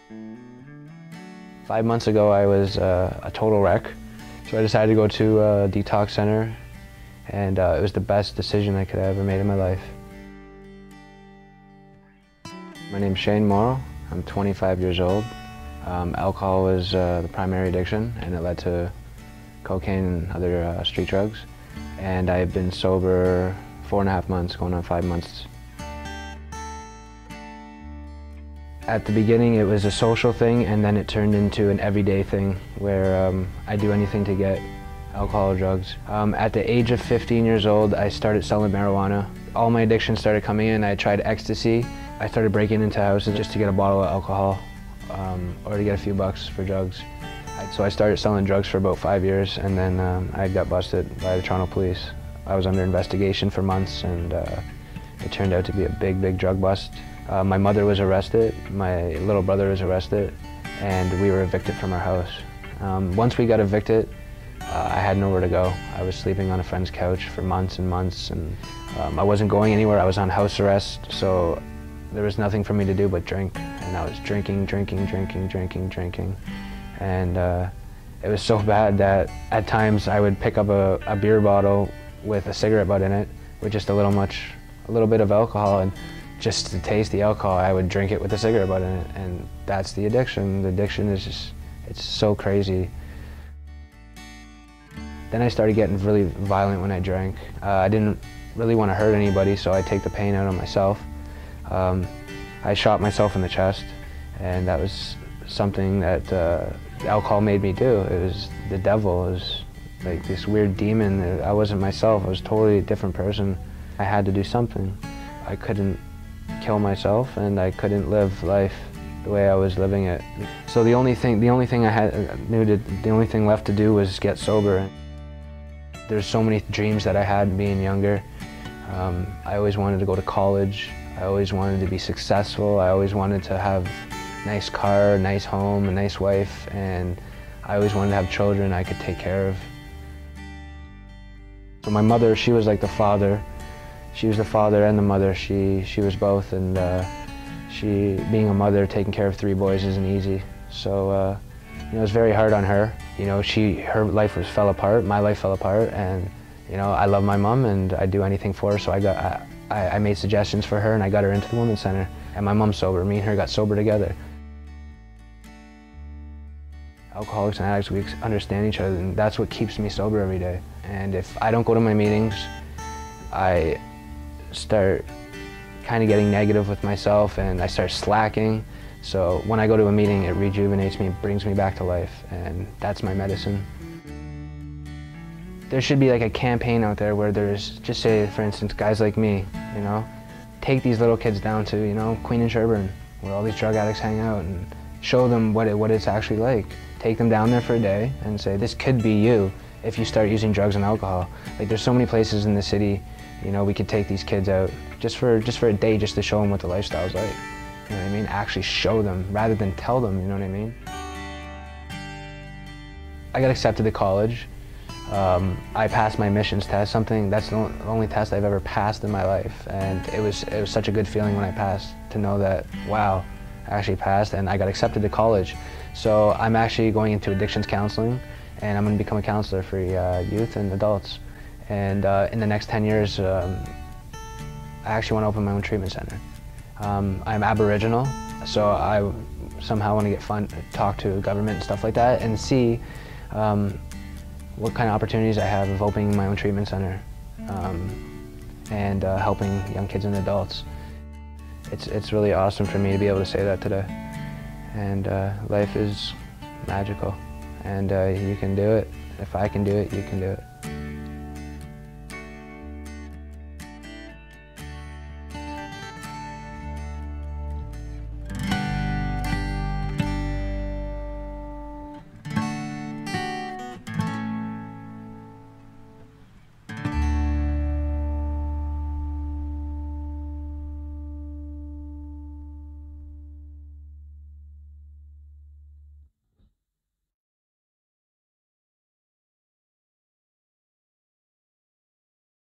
5 months ago, I was a total wreck, so I decided to go to a detox center, and it was the best decision I could have ever made in my life. My name's Shane Morrow. I'm 25 years old. Alcohol was the primary addiction, and it led to cocaine and other street drugs. And I've been sober 4.5 months, going on 5 months. At the beginning, it was a social thing, and then it turned into an everyday thing where I do anything to get alcohol or drugs. At the age of 15 years old, I started selling marijuana. All my addictions started coming in. I tried ecstasy. I started breaking into houses just to get a bottle of alcohol or to get a few bucks for drugs. So I started selling drugs for about 5 years, and then I got busted by the Toronto police. I was under investigation for months, and it turned out to be a big, big drug bust. My mother was arrested, my little brother was arrested, and we were evicted from our house. Once we got evicted, I had nowhere to go. I was sleeping on a friend's couch for months and months, and I wasn't going anywhere. I was on house arrest, so there was nothing for me to do but drink. And I was drinking. And it was so bad that at times I would pick up a beer bottle with a cigarette butt in it with just a little bit of alcohol, and just to taste the alcohol, I would drink it with a cigarette butt in it. And that's the addiction. The addiction is just, it's so crazy. Then I started getting really violent when I drank. I didn't really want to hurt anybody, so I'd take the pain out on myself. I shot myself in the chest, and that was something that alcohol made me do. It was the devil. It was like this weird demon. I wasn't myself. I was totally a different person. I had to do something. I couldn't kill myself, and I couldn't live life the way I was living it. So the only thing the only thing left to do was get sober. There's so many dreams that I had being younger. I always wanted to go to college. I always wanted to be successful. I always wanted to have a nice car, a nice home, a nice wife, and I always wanted to have children I could take care of. So my mother, she was like the father. She was the father and the mother. She was both, and being a mother, taking care of 3 boys isn't easy. So it was very hard on her. Her life fell apart, my life fell apart, and I love my mom and I'd do anything for her. So I made suggestions for her, and I got her into the Women's Center. And my mom's sober. Me and her got sober together. Alcoholics and addicts, we understand each other, and that's what keeps me sober every day. And if I don't go to my meetings, I start kind of getting negative with myself, and I start slacking. So when I go to a meeting, it rejuvenates me, brings me back to life, and that's my medicine. There should be like a campaign out there where there's, just say, for instance, guys like me, take these little kids down to, Queen and Sherbourne, where all these drug addicts hang out, and show them what it's actually like. Take them down there for a day and say, this could be you if you start using drugs and alcohol. Like, there's so many places in the city, we could take these kids out just for a day, just to show them what the lifestyle's like. You know what I mean? Actually show them rather than tell them, you know what I mean? I got accepted to college. I passed my admissions test, that's the only test I've ever passed in my life, and it was such a good feeling when I passed, to know that, wow, I actually passed and I got accepted to college. So I'm actually going into addictions counseling, and I'm going to become a counselor for youth and adults. And in the next 10 years, I actually want to open my own treatment center. I'm Aboriginal, so I somehow want to talk to government and stuff like that, and see what kind of opportunities I have of opening my own treatment center and helping young kids and adults. It's really awesome for me to be able to say that today. And life is magical, and you can do it. If I can do it, you can do it.